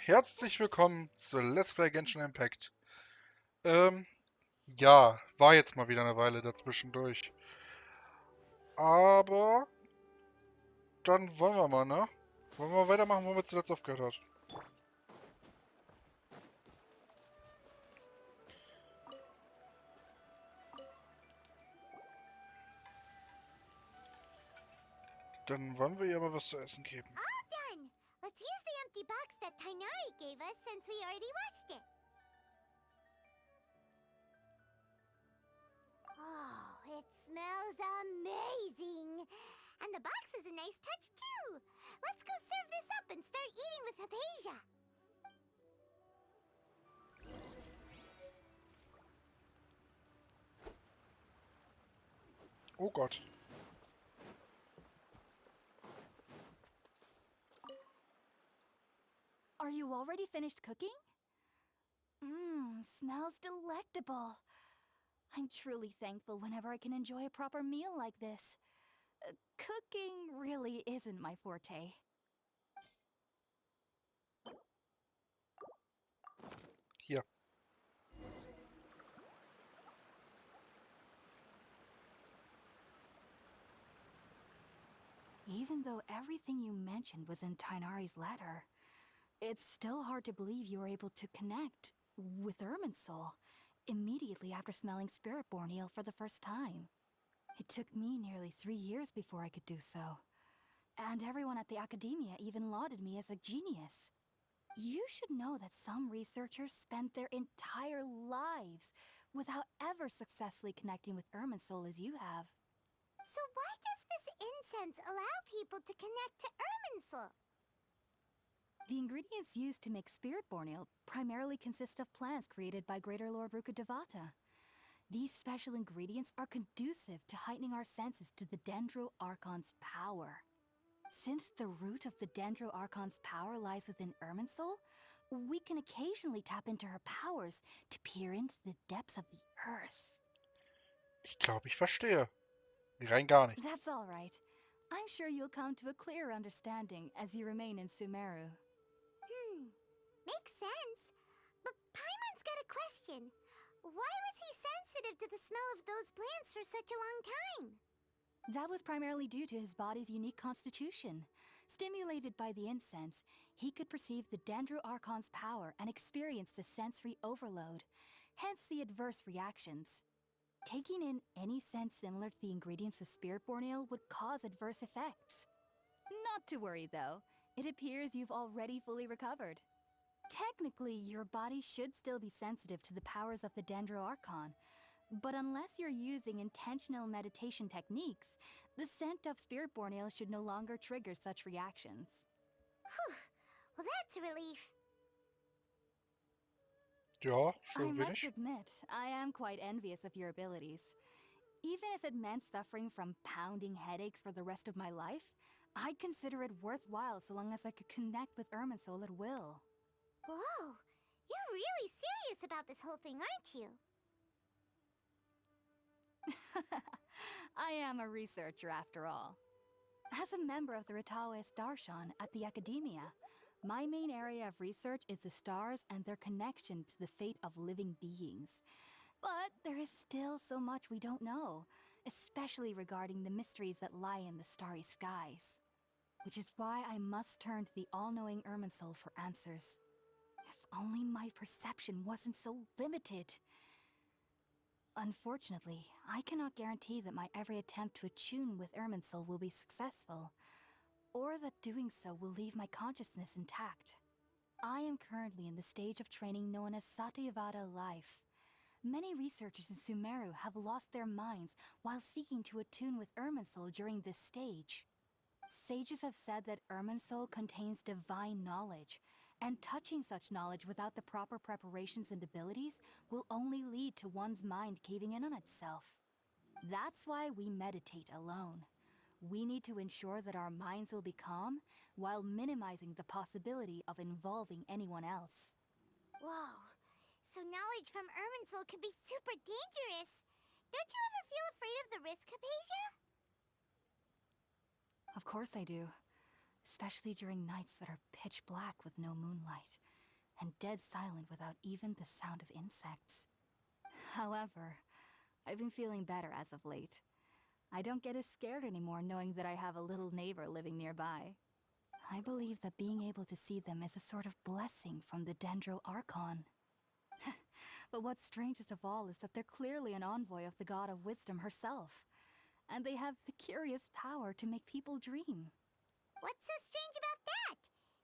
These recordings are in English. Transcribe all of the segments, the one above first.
Herzlich willkommen zu Let's Play Genshin Impact. Ja, war jetzt mal wieder eine Weile dazwischendurch. Aber dann wollen wir mal, ne? Wollen wir weitermachen, wo wir zuletzt aufgehört hat. Dann wollen wir ihr aber was zu essen geben. All done! Let's use the empty box that Tainari gave us since we already watched it. Oh, it smells amazing! And the box is a nice touch too! Let's go serve this up and start eating with Hypatia! Oh Gott. Are you already finished cooking? Smells delectable. I'm truly thankful whenever I can enjoy a proper meal like this. Cooking really isn't my forte. Hier. Even though everything you mentioned was in Tainari's letter, it's still hard to believe you were able to connect with Irminsul immediately after smelling Spiritborn eel for the first time. It took me nearly 3 years before I could do so. And everyone at the academia even lauded me as a genius. You should know that some researchers spend their entire lives without ever successfully connecting with Irminsul as you have. So why does this incense allow people to connect to Irminsul? The ingredients used to make Spiritborn ale primarily consist of plants created by Greater Lord Rukkhadevata. These special ingredients are conducive to heightening our senses to the Dendro Archon's power. Since the root of the Dendro Archon's power lies within Irminsul, we can occasionally tap into her powers to peer into the depths of the earth. Ich glaube, ich verstehe. Rein gar nichts. That's all right. I'm sure you'll come to a clearer understanding as you remain in Sumeru. Makes sense. But Paimon's got a question. Why was he sensitive to the smell of those plants for such a long time? That was primarily due to his body's unique constitution. Stimulated by the incense, he could perceive the Dendro Archon's power and experienced a sensory overload, hence the adverse reactions. Taking in any scent similar to the ingredients of Spiritborn ale would cause adverse effects. Not to worry though, it appears you've already fully recovered. Technically, your body should still be sensitive to the powers of the Dendro Archon, but unless you're using intentional meditation techniques, the scent of Spiritborn ale should no longer trigger such reactions. Whew. Well, that's a relief. Ja, I schön must wenig. admit, I am quite envious of your abilities. Even if it meant suffering from pounding headaches for the rest of my life, I'd consider it worthwhile so long as I could connect with Irminsul at will. Whoa, you're really serious about this whole thing, aren't you? I am a researcher after all. As a member of the Ritaoist Darshan at the Academia, my main area of research is the stars and their connection to the fate of living beings. But there is still so much we don't know, especially regarding the mysteries that lie in the starry skies. Which is why I must turn to the all-knowing Irminsul for answers. If only my perception wasn't so limited. Unfortunately, I cannot guarantee that my every attempt to attune with Irminsul will be successful, or that doing so will leave my consciousness intact. I am currently in the stage of training known as Satyavada life. Many researchers in Sumeru have lost their minds while seeking to attune with Irminsul during this stage. Sages have said that Irminsul contains divine knowledge, and touching such knowledge without the proper preparations and abilities will only lead to one's mind caving in on itself. That's why we meditate alone. We need to ensure that our minds will be calm while minimizing the possibility of involving anyone else. Whoa, so knowledge from Irminsul could be super dangerous. Don't you ever feel afraid of the risk, Hypatia? Of course I do. especially during nights that are pitch black with no moonlight, and dead silent without even the sound of insects. However, I've been feeling better as of late. I don't get as scared anymore knowing that I have a little neighbor living nearby. I believe that being able to see them is a sort of blessing from the Dendro Archon. But what's strangest of all is that they're clearly an envoy of the god of wisdom herself, and they have the curious power to make people dream. What's so strange about that?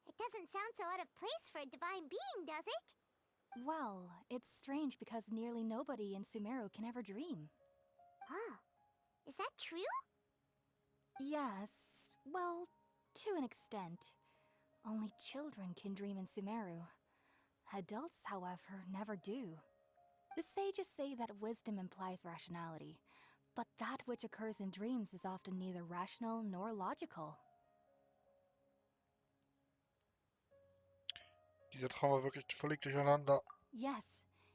It doesn't sound so out of place for a divine being, does it? Well, it's strange because nearly nobody in Sumeru can ever dream. Oh, is that true? Yes, well, to an extent. Only children can dream in Sumeru. Adults, however, never do. The sages say that wisdom implies rationality, but that which occurs in dreams is often neither rational nor logical. Dieser Traum war wirklich völlig durcheinander. Yes,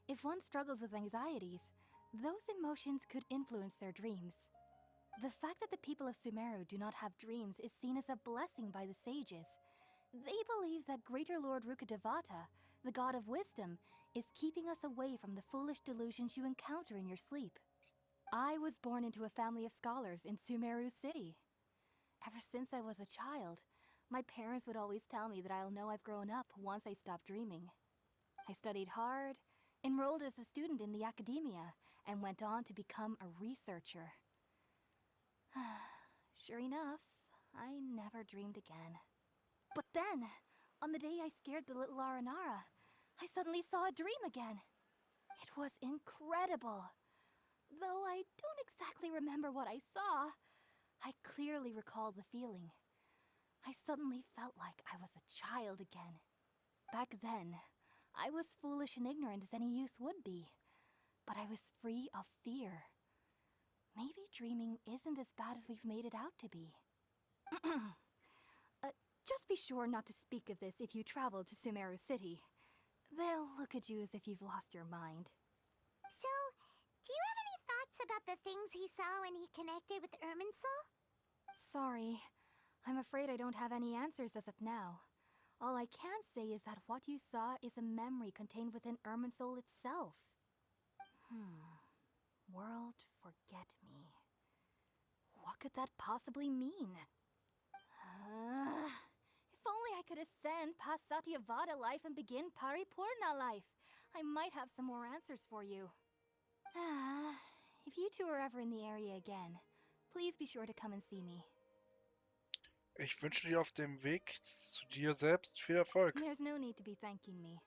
if one struggles with anxieties, those emotions could influence their dreams. The fact that the people of Sumeru do not have dreams is seen as a blessing by the sages. They believe that Greater Lord Rukkhadevata, the god of wisdom, is keeping us away from the foolish delusions you encounter in your sleep. I was born into a family of scholars in Sumeru City. Ever since I was a child, my parents would always tell me that I'll know I've grown up once I stop dreaming. I studied hard, enrolled as a student in the academia, and went on to become a researcher. Sure enough, I never dreamed again. But then, on the day I scared the little Aranara, I suddenly saw a dream again. It was incredible. Though I don't exactly remember what I saw, I clearly recall the feeling. I suddenly felt like I was a child again. Back then, I was foolish and ignorant as any youth would be, but I was free of fear. Maybe dreaming isn't as bad as we've made it out to be. Just be sure not to speak of this if you travel to Sumeru City. They'll look at you as if you've lost your mind. So, do you have any thoughts about the things he saw when he connected with Irminsul? Sorry, I'm afraid I don't have any answers as of now. All I can say is that what you saw is a memory contained within Irminsul itself. World, forget me. What could that possibly mean? If only I could ascend past Satyavada life and begin Paripurna life, I might have some more answers for you. If you two are ever in the area again, please be sure to come and see me. Ich wünsche dir auf dem Weg zu dir selbst viel Erfolg. There's no need to be thanking me.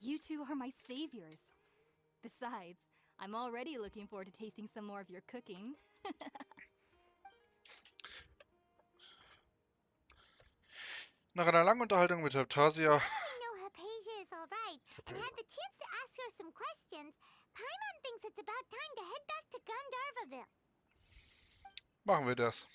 You two are my saviors. Besides, I'm already looking forward to tasting some more of your cooking. Nach einer langen Unterhaltung mit Heptasia. Now we know Hypatia is alright, and had the chance to ask her some questions, Paimon thinks it's about time to head back to Gandharvaville. Machen wir das.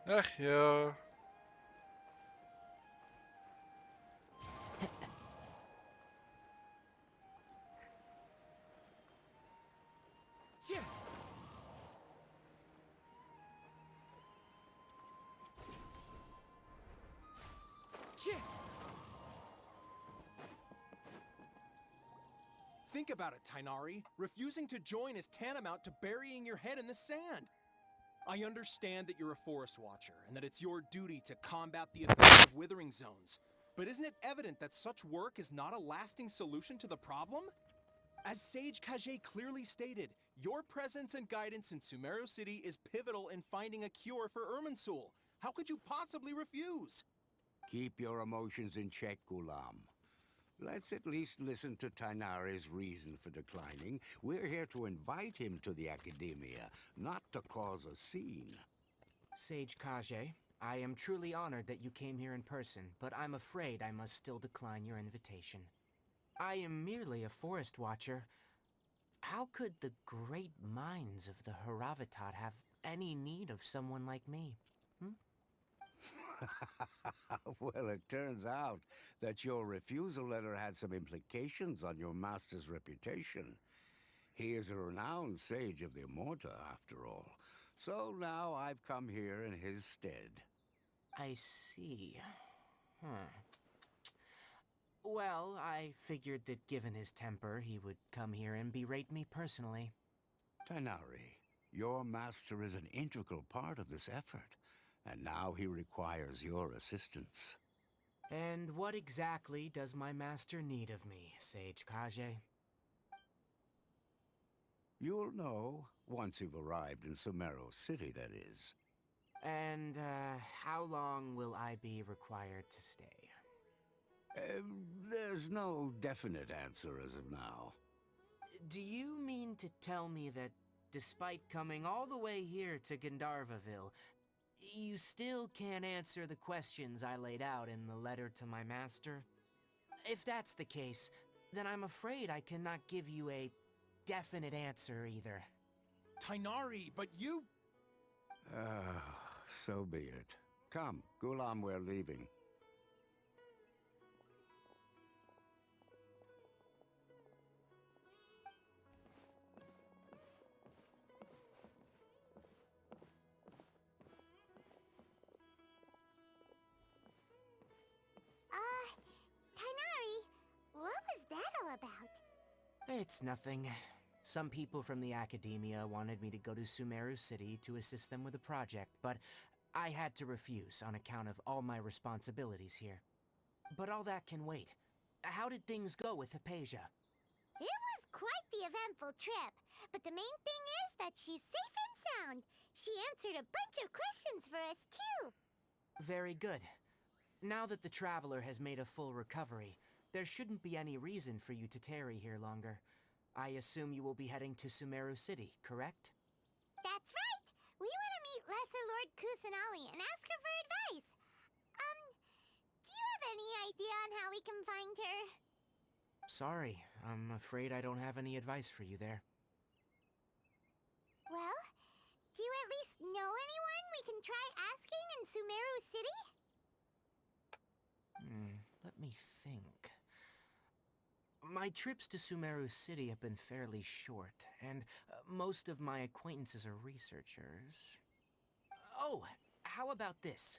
Ach ja. Think about it, Tainari. Refusing to join is tantamount to burying your head in the sand. I understand that you're a forest watcher and that it's your duty to combat the effects of withering zones. But isn't it evident that such work is not a lasting solution to the problem? As Sage Kage clearly stated, your presence and guidance in Sumeru City is pivotal in finding a cure for Irminsul. How could you possibly refuse? Keep your emotions in check, Ghulam. Let's at least listen to Tainari's reason for declining. We're here to invite him to the Academia, not to cause a scene. Sage Kage, I am truly honored that you came here in person, but I'm afraid I must still decline your invitation. I am merely a forest watcher. How could the great minds of the Haravatat have any need of someone like me. Well, it turns out that your refusal letter had some implications on your master's reputation. He is a renowned sage of the Immorta, after all. So now I've come here in his stead. I see. Well, I figured that given his temper, he would come here and berate me personally. Tighnari, your master is an integral part of this effort, and now he requires your assistance. And what exactly does my master need of me, Sage Kage? You'll know once you've arrived in Sumeru City, that is. And, how long will I be required to stay? There's no definite answer as of now. Do you mean to tell me that, despite coming all the way here to Gandharvaville, you still can't answer the questions I laid out in the letter to my master? If that's the case, then I'm afraid I cannot give you a definite answer either. Tighnari, but you... So be it. Come, Gulam, we're leaving. Tighnari, what was that all about? It's nothing. Some people from the academia wanted me to go to Sumeru City to assist them with a project, but I had to refuse on account of all my responsibilities here. But all that can wait. How did things go with Hypatia? It was quite the eventful trip, but the main thing is that she's safe and sound. She answered a bunch of questions for us, too. Very good. Now that the traveler has made a full recovery, there shouldn't be any reason for you to tarry here longer. I assume you will be heading to Sumeru City, correct? That's right. We want to meet Lesser Lord Kusanali and ask her for advice. Do you have any idea on how we can find her? Sorry, I'm afraid I don't have any advice for you there. Well, do you at least know anyone we can try asking in Sumeru City? Let me think. My trips to Sumeru City have been fairly short, and most of my acquaintances are researchers. Oh, how about this?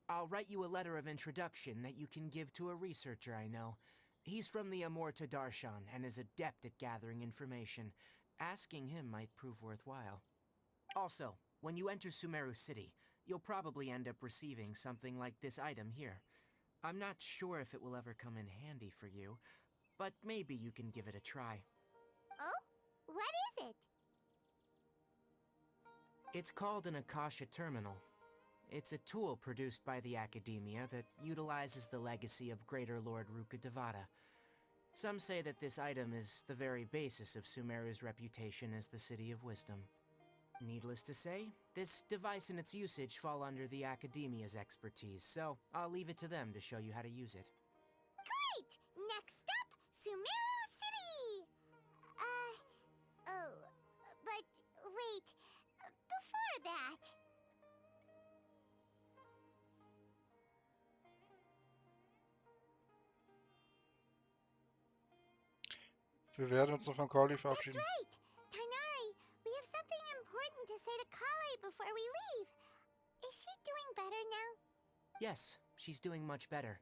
I'll write you a letter of introduction that you can give to a researcher I know. He's from the Immorta Darshan and is adept at gathering information. Asking him might prove worthwhile. Also, when you enter Sumeru City, you'll probably end up receiving something like this item here. I'm not sure if it will ever come in handy for you, but maybe you can give it a try. Oh? What is it? It's called an Akasha Terminal. It's a tool produced by the Academia that utilizes the legacy of Greater Lord Rukkhadevata. Some say that this item is the very basis of Sumeru's reputation as the City of Wisdom. Needless to say, this device and its usage fall under the Academia's expertise, so I'll leave it to them to show you how to use it. Great! Next up, Sumeru City! But wait, before that... Wir werden uns noch von Carly That's verabschieden. right! Tighnari, we have something important to say to Kale before we leave. Is she doing better now? Yes, she's doing much better.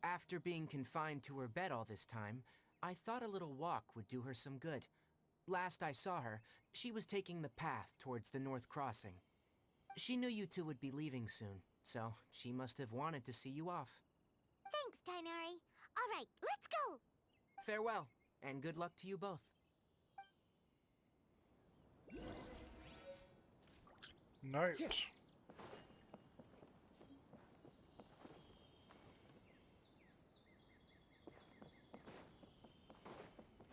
After being confined to her bed all this time, I thought a little walk would do her some good. Last I saw her, she was taking the path towards the North Crossing. She knew you two would be leaving soon, so she must have wanted to see you off. Thanks, Tighnari. All right, let's go! Farewell, and good luck to you both. Night.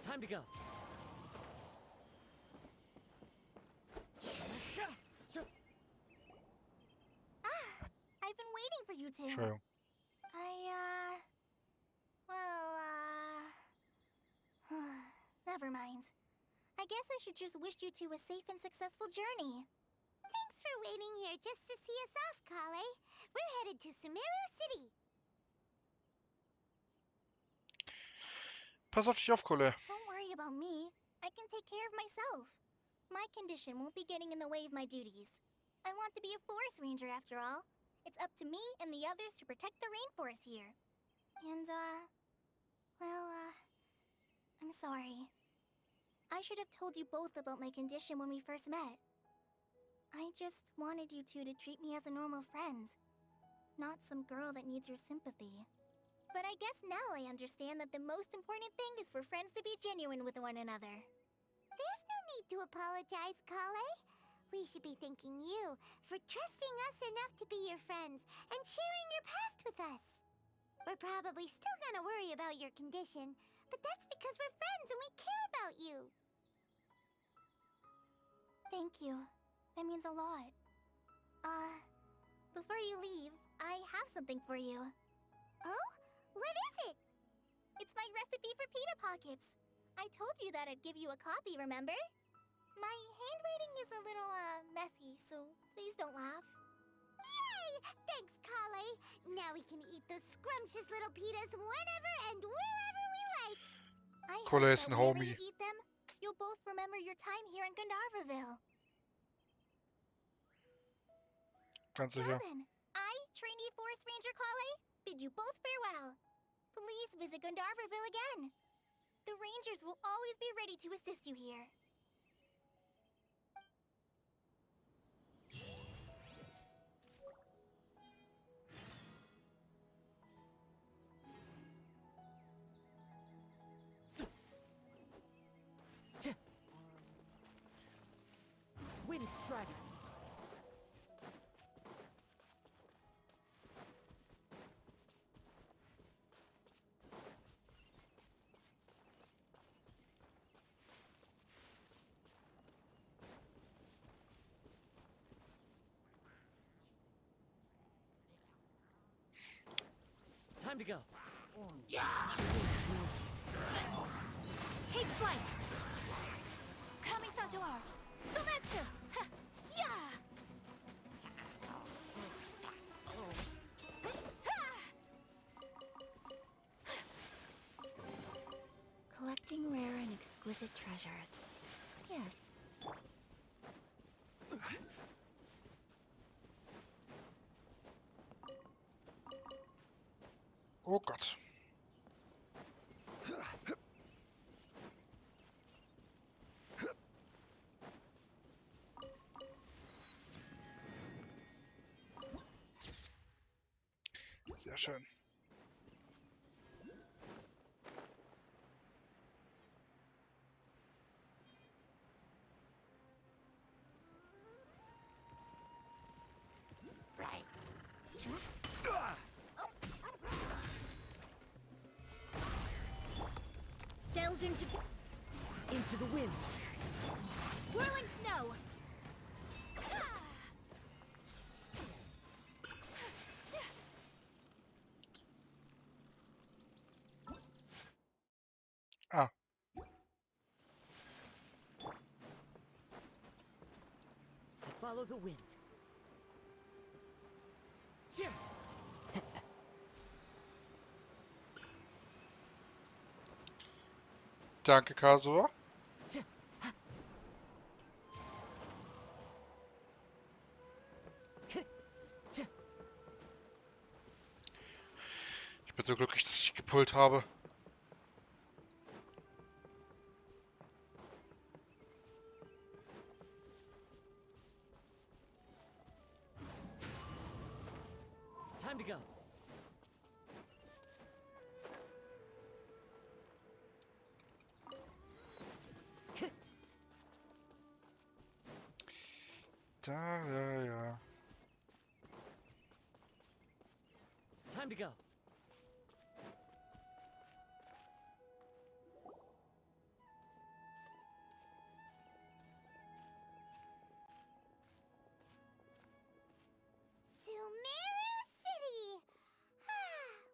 Time to go. I've been waiting for you two. True. Never mind. I guess I should just wish you two a safe and successful journey. for waiting here just to see us off, Kale. We're headed to Sumeru City. Pass auf dich auf, Kolle. Don't worry about me. I can take care of myself. My condition won't be getting in the way of my duties. I want to be a forest ranger after all. It's up to me and the others to protect the rainforest here. And, I'm sorry. I should have told you both about my condition when we first met. I just wanted you two to treat me as a normal friend, not some girl that needs your sympathy. But I guess now I understand that the most important thing is for friends to be genuine with one another. There's no need to apologize, Kale. We should be thanking you for trusting us enough to be your friends and sharing your past with us. We're probably still gonna worry about your condition, but that's because we're friends and we care about you. Thank you. That means a lot. Before you leave, I have something for you. Oh? What is it? It's my recipe for pita pockets. I told you that I'd give you a copy, remember? My handwriting is a little, messy, so please don't laugh. Yay! Thanks, Kale. Now we can eat those scrumptious little pitas whenever and wherever we like. I Kolle hope ist that ein whenever Homie. you eat them, you'll both remember your time here in Gandharvaville. Ganz Now sicher. then, I, trainee forest ranger Kale, bid you both farewell. Please visit Gandharvaville again. The rangers will always be ready to assist you here. Wind Strider. Time to go. Take flight! Kamisato art! Sometsu! Ha! Yeah! Collecting rare and exquisite treasures. Yes. Oh Gott. Sehr schön. Delves Into the wind. whirling snow! Ah, I follow the wind. Cheer. danke, Kasor. Ich bin so glücklich, dass ich gepult habe. Time to go. Da, ja, ja. Time to go. Sumeru City!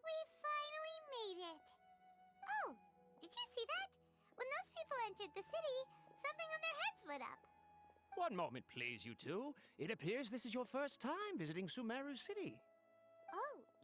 We finally made it! Oh, did you see that? When those people entered the city, something on their heads lit up. One moment, please, you two. It appears this is your first time visiting Sumeru City.